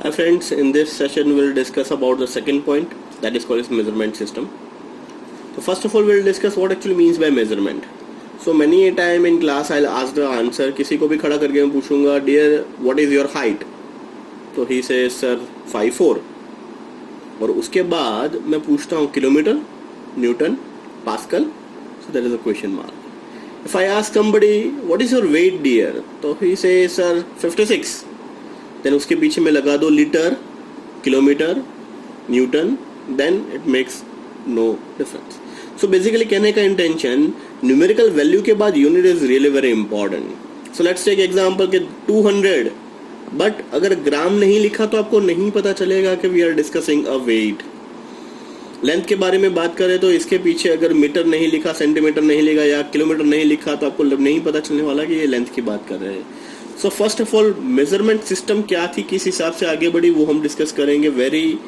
Hi friends, in this session we'll discuss about the second point, that is called as measurement system. So first of all we'll discuss what actually means by measurement. So many a time in class I'll ask the answer, किसी को भी खड़ा करके मैं पूछूंगा dear what is your height, तो he says sir 5'4", और उसके बाद मैं पूछता हूँ kilometre, Newton, pascal, so that is a question mark. If I ask somebody what is your weight dear, तो he says sir 56, then उसके पीछे में लगा दो litre, kilometre, Newton, then it makes no difference. So basically कहने का intention, numerical value के बाद unit is really very important. So let's take example के 200, but अगर ग्राम नहीं लिखा तो आपको नहीं पता चलेगा कि we are discussing a weight. Length के बारे में बात करें तो इसके पीछे अगर मीटर नहीं लिखा, सेंटीमीटर नहीं लिखा या किलोमीटर नहीं लिखा तो आपको नहीं पता चलने वाला कि ये लेंथ की बात कर रहे हैं. So first of all measurement system क्या थी, किस हिसाब से आगे बढ़ी, वो हम डिस्कस करेंगे. वेरी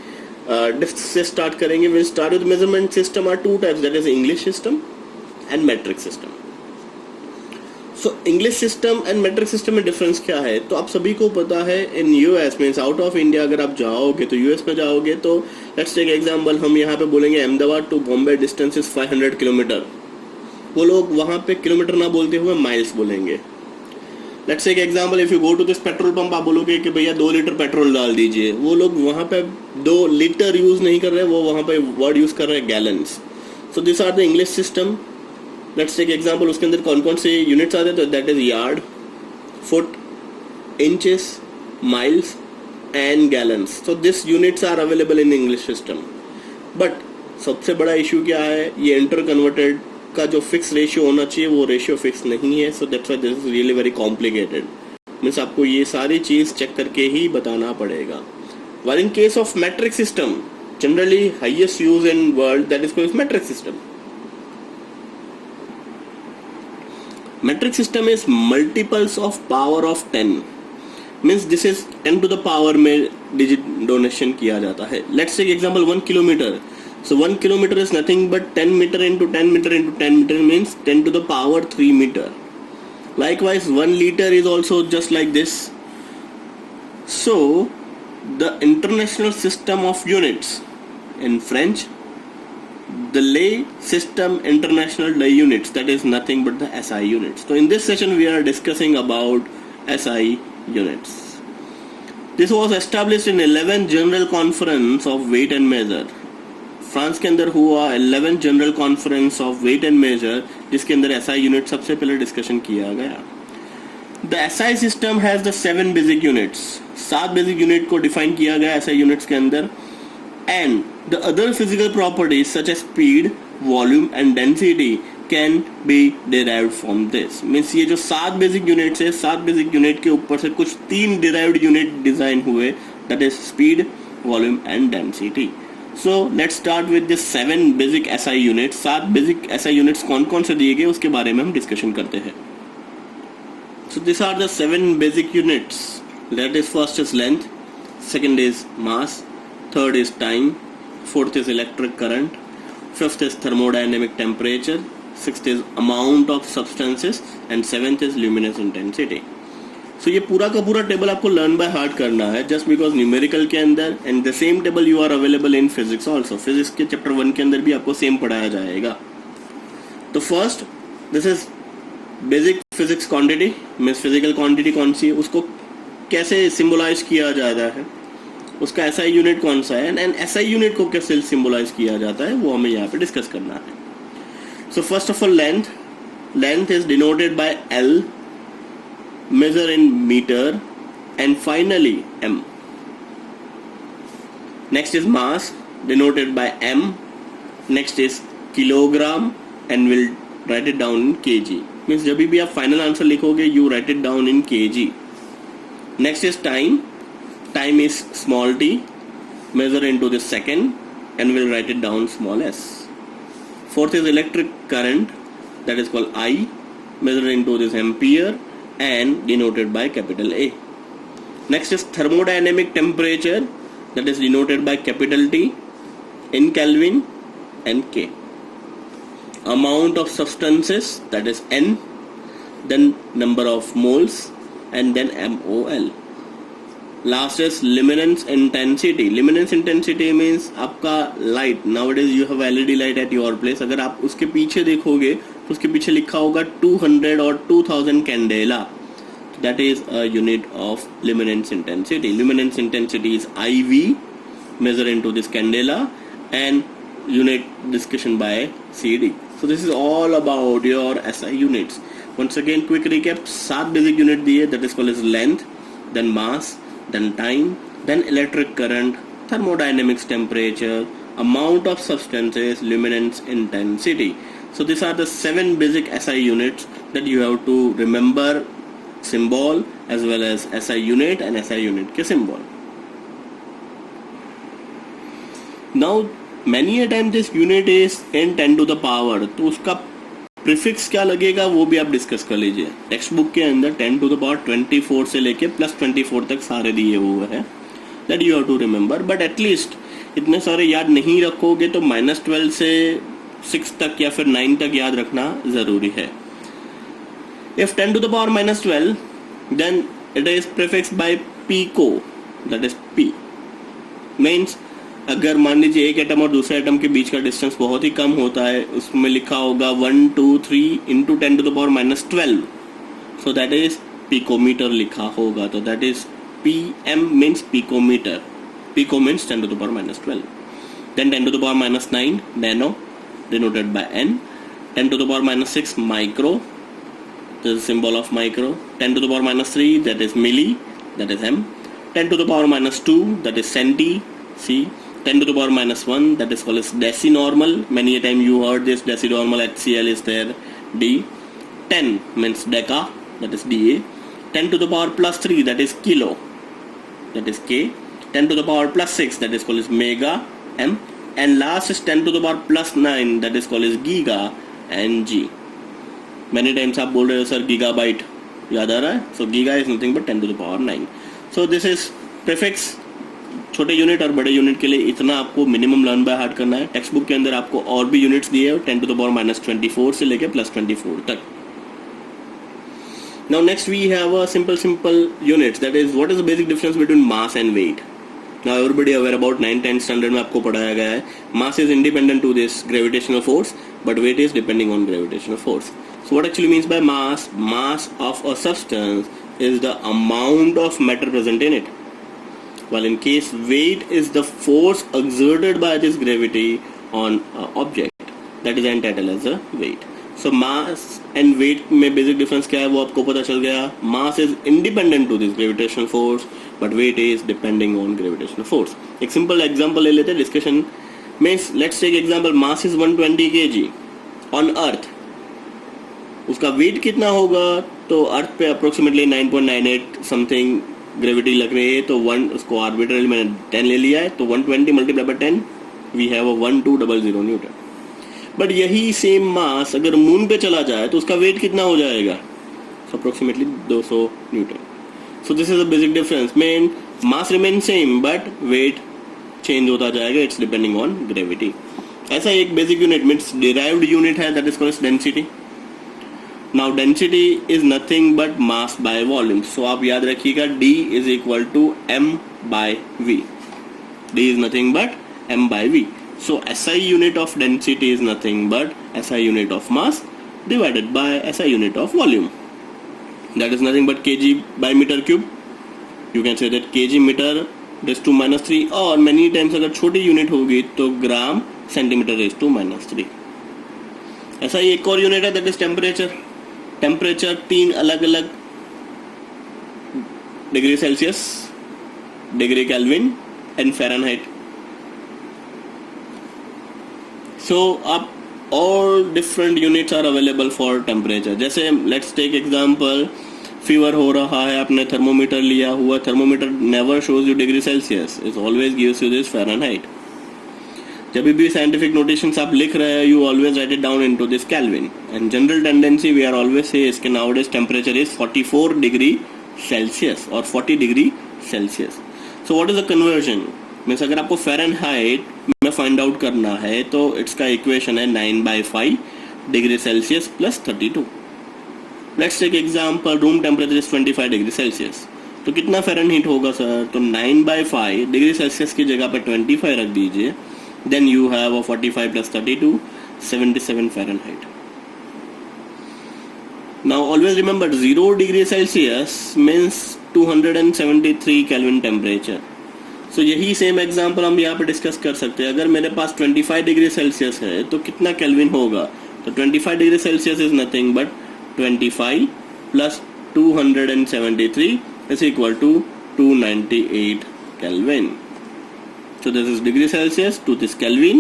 डिस्क से स्टार्ट करेंगे. Will start with measurement system are two types, that is English system and metric system. So English system and metric system में डिफरेंस क्या है, तो आप सभी को पता है. In US means out of India अगर आप जाओगे तो यूएस में जाओगे तो लेट्स टेक एग्जांपल, हम यहाँ पे बोलेंगे Ahmedabad to Bombay distance is 500 kilometer. वो लोग वहाँ पे किलोमीटर ना बोलते हुए माइल्स बोलेंगे. Let's take example, if you go to this petrol pump, आप बोलोगे कि भैया 2 लीटर पेट्रोल डाल दीजिए. वो लोग वहाँ पे 2 लीटर यूज नहीं कर रहे, वो वहाँ पे वर्ड यूज कर रहे हैं gallons. So this are the English system. Let's take example, उसके अंदर कौन कौन से यूनिट्स आते हैं, तो that is yard, foot, inches, miles and gallons. So this units are available in English system. But सबसे बड़ा इशू क्या है, ये इंटर कन्वर्टेड का जो फिक्स रेशियो होना चाहिए वो रेशियो फिक्स नहीं है. So that's why this is really very complicated. Means आपको ये सारी चीज चेक करके ही बताना पड़ेगा. while in case of metric system, generally highest use in world, that is called metric system. Metric system is multiples of power of 10. Means this is 10 to the power में digit notation किया जाता है. Let's take example 1 kilometer. So 1 kilometer is nothing but 10 meter into 10 meter into 10 meter means 10 to the power 3 meter. Likewise 1 liter is also just like this. So the international system of units, in French the lay system international de units, that is nothing but the SI units. So in this session we are discussing about SI units. This was established in 11th General Conference of Weight and Measure. France के अंदर हुआ 11th general conference of weight and measure, जिसके अंदर SI unit सबसे पहले discussion किया गया. The SI system has the 7 basic units. 7 basic unit को डिफाइन किया गया एसआई यूनिट्स के अंदर. And the other physical properties such as speed, volume and density can be derived from this. Means ये जो 7 बेसिक यूनिट्स है, 7 basic unit के ऊपर से कुछ 3 डिराइव्ड यूनिट डिजाइन हुए, that is speed, volume and density. So let's start with the 7 basic SI units. 7 basic SI units कौन कौन से दिए गए उसके बारे में हम डिस्कशन करते हैं. So these are the 7 basic units. That is, first is length, second is mass, third is time, fourth is electric current, fifth is thermodynamic temperature, sixth is amount of substances and seventh is luminous intensity. So ये पूरा का पूरा table आपको learn by heart करना है, just because numerical के अंदर and the same table you are available in physics also. Physics के चैप्टर 1 के अंदर भी आपको सेम पढ़ाया जाएगा. तो first this is basic physics quantity. Means physical quantity कौन सी है, उसको कैसे सिम्बोलाइज किया जाता है, उसका एसआई यूनिट कौन सा है, एंड एसआई यूनिट को कैसे सिम्बोलाइज किया जाता है वो हमें यहाँ पे डिस्कस करना है. So first of all length. Length is denoted by L, measure in meter, and finally m. Next is mass, denoted by m. Next is kilogram, and we'll write it down in kg. Means जब भी आप final answer लिखोगे you write it down in kg. Next is time. Time is small t, measure into the second, and we'll write it down small s. Fourth is electric current, that is called I, measure into this ampere and denoted by capital A. Next is thermodynamic temperature, that is denoted by capital T in Kelvin and K. Amount of substances, that is N, then number of moles and then MOL. Last is luminance intensity. Luminance intensity means आपका light. Nowadays you have LED light at your place. अगर आप उसके पीछे देखोगे तो उसके पीछे लिखा होगा 200 और 2000 candela. That is a unit of luminance intensity. Luminance intensity is IV, measured into this candela, and unit discussion by CD. So this is all about your SI units. Once again, quick recap. 7 basic unit दिए, that is called as length, then mass, then time, then electric current, thermodynamics, temperature, amount of substances, luminance intensity. So these are the 7 basic SI units that you have to remember. Symbol as well as SI unit and SI unit के symbol. Now many a time this unit is in 10 to the power. तो उसका prefix क्या लगेगा वो भी आप discuss कर लीजिए. टेक्स्ट बुक के अंदर 10 to the power 24 से लेके +24 तक सारे दिए हुए हैं. That you have to remember. But at least इतने सारे याद नहीं रखोगे तो -12 से 6 तक या फिर 9 तक याद रखना जरूरी है. If 10 to the power -12, then it is prefixed by pico, that is P. Means अगर मान लीजिए एक एटम और दूसरे एटम के बीच का डिस्टेंस बहुत ही कम होता है, उसमें लिखा होगा 1 2 3 into 10 to the power -12, so that is picometer लिखा होगा. तो that is PM means picometer. Pico means 10 to the power -12. Then 10 to the power -9 nano, denoted by N. 10 to the power -6 micro. This is the symbol of micro. 10 to the power -3, that is milli, that is M. 10 to the power -2, that is centi, C. 10 to the power -1, that is called as decinormal. Many a time you heard this decinormal, HCl is there, D. 10 means deca, that is DA. 10 to the power +3, that is kilo, that is K. 10 to the power +6, that is called as mega, M. And last is 10 to the power +9, that is called as giga, and G. Many times आप बोल रहे हो sir gigabyte याद आ रहा है. So giga is nothing but 10 to the power 9. So this is prefix. छोटे unit और बड़े यूनिट के लिए इतना आपको मिनिमम लर्न बाय हार्ट करना है. टेक्स्ट बुक के अंदर आपको और भी यूनिट्स दिए हैं 10 to the power -24 से लेके +24 तक. Now next we have a simple units. That is what is the basic difference between mass and weight. Now everybody aware about 9th-10th standard में आपको पढ़ाया गया है mass is independent to this gravitational force but weight is depending on gravitational force. So what actually means by mass? Mass of a substance is the amount of matter present in it. While in case weight is the force exerted by this gravity on an object, that is entitled as a weight. So mass and weight में basic difference क्या है वो आपको पता चल गया. Mass is independent to this gravitational force, but weight is depending on gravitational force. एक simple example ले लेते हैं discussion में. Let's take example. Mass is 120 kg on Earth. उसका वेट कितना होगा तो अर्थ पे अप्रोक्सीमेटली 9.98 समथिंग ग्रेविटी लग रही है. तो 1 उसको आर्बिट्रली मैंने 10 ले लिया है. तो 120 multiply by 10 we have a 1200 newton. But यही सेम मास अगर मून पे चला जाए तो उसका वेट कितना हो जाएगा. Approximately 200 newton. So this is a basic difference. Main mass remain same but weight change होता जाएगा. It's depending on gravity. ऐसा एक basic unit means derived unit है that is called density. Now density is nothing but mass by volume. So आप याद रखिएगा D is equal to M by V. D is nothing but M by V. So SI unit of density is nothing but SI unit of mass divided by SI unit of volume. That is nothing but kg by meter cube. You can say that kg meter raised to -3 और many times अगर छोटी unit होगी तो gram centimetre raised to -3. ऐसा ही एक और unit है that is temperature. Temperature 3 अलग अलग degree Celsius, degree Kelvin and Fahrenheit. So आप all different units are available for temperature. जैसे let's take example, फीवर हो रहा है, आपने थर्मोमीटर लिया हुआ. Thermometer never shows you degree Celsius, it always gives you this Fahrenheit. जब भी साइंटिफिक नोटेशंस आप लिख रहे हैं you always write it down into this Kelvin. And general tendency we are always say इसके nowadays temperature is 44 degree Celsius और 40 degree Celsius. So what is the conversion means अगर आपको फ़ारेनहाइट में find out करना है तो it's का equation है 9/5 degree Celsius plus 32. Let's take example, room temperature is 25 degree Celsius. तो कितना फ़ारेनहीट होगा सर? तो 9/5 डिग्री सेल्सियस की जगह पे 25 रख दीजिए, then you have 45 + 32 77 Fahrenheit. Now always remember 0 degree Celsius means 273 Kelvin temperature. So यही सेम एग्जांपल हम यहाँ पे डिस्कस कर सकते हैं. अगर मेरे पास 25 डिग्री सेल्सियस है तो कितना केल्विन होगा? तो 25 degree Celsius is nothing but 25 + 273 is equal to 298 Kelvin. So this is degree Celsius to this Kelvin.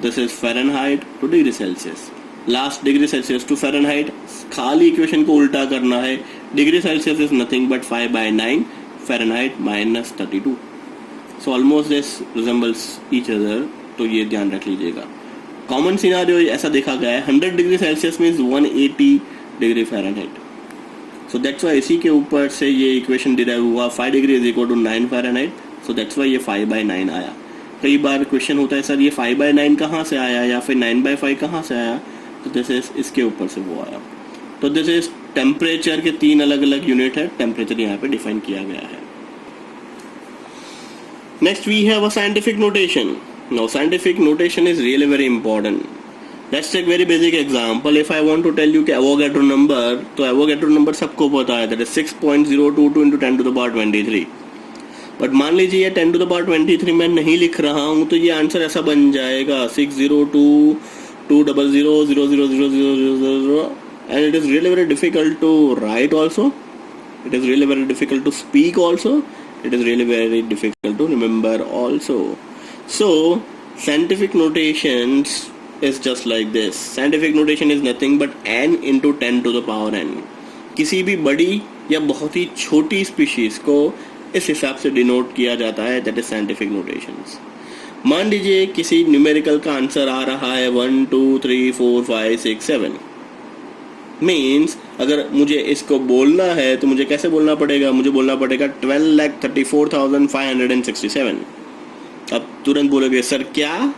This is Fahrenheit to degree Celsius. Last degree Celsius to Fahrenheit. खाली equation को उल्टा करना है. Degree Celsius is nothing but 5/9 Fahrenheit -32. So almost this resembles each other, तो ये ध्यान रख लीजिएगा. कॉमन सिनारियो ऐसा देखा गया है 100 degree Celsius means 180 degree Fahrenheit. So that's why इसी के ऊपर से ये इक्वेशन डिराइव हुआ. 5 degree is equal to 9 Fahrenheit. So that's why ये 5/9 आया. कई बार क्वेश्चन होता है सर ये 5/9 कहाँ से आया या फिर 9/5 कहाँ से आया? तो दिस इज इसके ऊपर से वो आया. तो दिस इज टेम्परेचर के 3 अलग अलग यूनिट है. टेम्परेचर यहाँ पे डिफाइन किया गया है. Next we have a scientific notation. Now scientific notation is really very important. Let's take very basic example. If I want to tell you कि एवोगैड्रो नंबर, तो एवोगैड्रो नंबर सबको पता है, दैट इज 6.022 × 10⁻23. बट मान लीजिए ये 10⁻23 मैं नहीं लिख रहा हूँ, तो ये आंसर ऐसा बन जाएगा 602.200000000, and it is really very difficult to write also. It is really very difficult to speak also. It is really very difficult to remember also. So scientific notations is just like this. Scientific notation is nothing but n into 10⁻n. किसी भी बड़ी या बहुत ही छोटी species को इस हिसाब से डिनोट किया जाता है, दैट इज साइंटिफिक नोटेशंस. मान लीजिए किसी न्यूमेरिकल का आंसर आ रहा है 1 2 3 4 5 6 7. मीन्स अगर मुझे इसको बोलना है तो मुझे कैसे बोलना पड़ेगा? मुझे बोलना पड़ेगा 12,34,567. अब तुरंत बोलोगे सर क्या?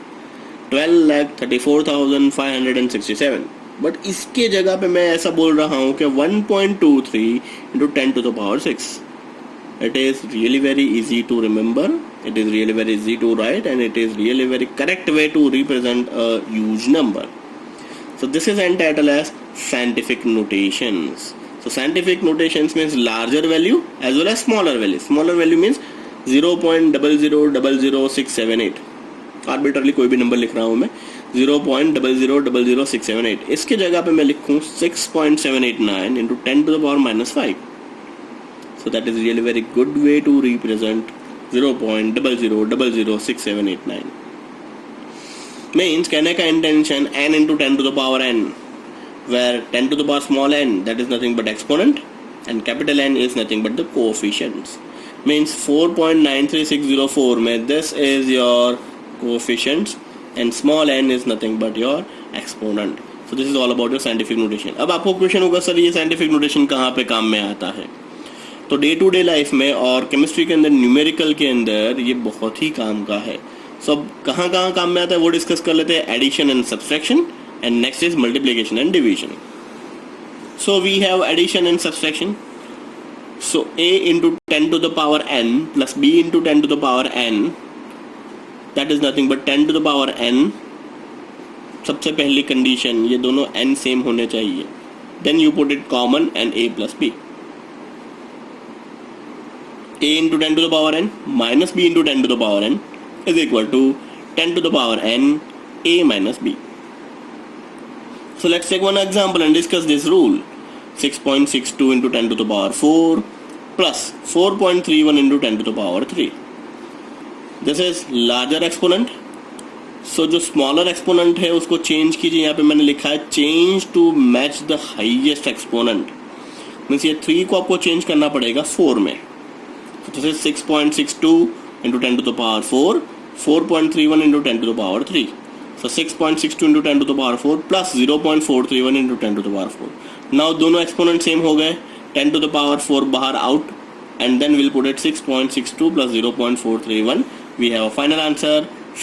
12,34,567. बट इसके जगह पे मैं ऐसा बोल रहा हूँ कि 1.23 × 10⁻6. It is really very easy to remember, it is really very easy to write, and it is really very correct way to represent a huge number. So this is entitled as scientific notations. So scientific notations means larger value as well as smaller value. Smaller value means 0.0000678. Arbitrarily कोई भी number लिख रहा हूँ मैं, 0.0000678. इसके जगह पे मैं लिखूँ 6.789 × 10⁻⁻5. So that is really very good way to represent 0.0000678. Means कहने का intention n into 10⁻n, where 10 to the power small n, that is nothing but exponent, and capital N is nothing but the coefficients. Means 4.93604 में this is your coefficients and small n is nothing but your exponent. So this is all about your scientific notation. अब आपको question होगा sir ये scientific notation कहाँ पे काम में आता है? तो डे टू डे लाइफ में और केमिस्ट्री के अंदर, न्यूमेरिकल के अंदर ये बहुत ही काम का है. सो अब कहाँ कहाँ काम में आता है वो डिस्कस कर लेते हैं. Addition and subtraction, and next is multiplication and division. So we have addition and subtraction. So a into 10 to the power n plus b into 10 to the power n, that is nothing but 10 to the power n. सबसे पहली condition ये दोनों n same होने चाहिए. Then you put it common and a plus b. a into 10 to the power n minus b into 10 to the power n is equal to 10 to the power n a minus b. So let's take one example and discuss this rule. 6.62 into 10 to the power 4 plus 4.31 into 10 to the power 3. This is larger exponent. So जो smaller exponent है उसको change कीजिए. यहाँ पे मैंने लिखा है change to match the highest exponent. Means ये 3 को आपको change करना पड़ेगा 4 में. So this is 6.62 into 10 to the power 4, 4.31 into 10 to the power 3. So 6.62 into 10 to the power 4 plus 0.431 into 10 to the power 4. Now दोनों exponent same हो गए. 10 to the power 4 बाहर out, and then we'll put it 6.62 plus 0.431. We have a final answer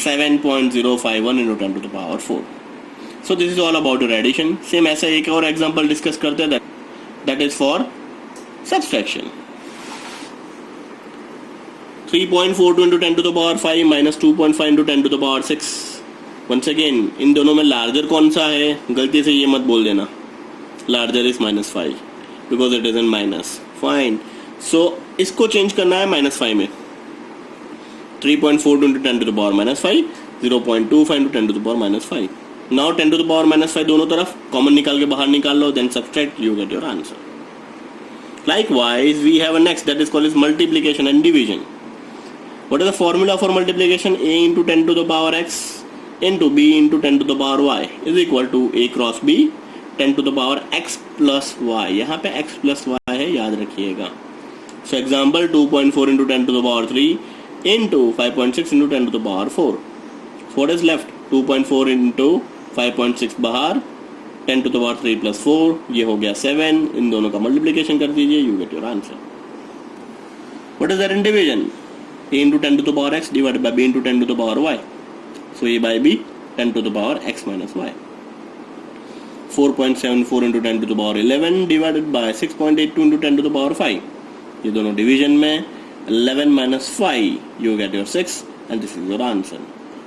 7.051 into 10 to the power 4. So this is all about your addition. Same ऐसा एक और example discuss करते हैं, that is for subtraction. 3.42 into 10 to the power 5 minus 2.5 into 10 to the power 6. Once again, इन दोनों में larger कौन सा है? गलती से ये मत बोल देना. Larger is -5 because it is in minus. Fine. So इसको चेंज करना है -5 में. 3.42 into 10 to the power -5, 0.25 into 10 to the power -5. Now 10 to the power -5 दोनों तरफ कॉमन निकाल के बाहर निकाल लो, then subtract, you get your answer. Likewise, we have a next that is called as multiplication and division. What is the formula for multiplication? A into 10 to the power x into b into 10 to the power y is equal to a cross b 10 to the power x plus y. यहाँ पे x plus y है, याद रखिएगा. So example 2.4 into 10 to the power 3 into 5.6 into 10 to the power 4. So what is left? 2.4 into 5.6 बाहर, 10 to the power 3 plus 4, ये हो गया 7. इन दोनों का मल्टीप्लिकेशन कर दीजिए, you get your answer. What is that in division? A into 10 to the power x divided by b into 10 to the power y. So a by b 10 to the power x minus y. 4.74 into 10 to the power 11 divided by 6.82 into 10 to the power 5. ये दोनों division में, 11 minus 5, you get your 6, and this is your answer.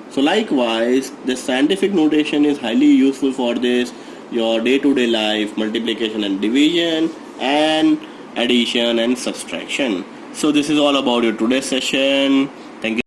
So likewise, the scientific notation is highly useful for this, your day-to-day life, multiplication and division, and addition and subtraction. So this is all about your today's session. Thank you.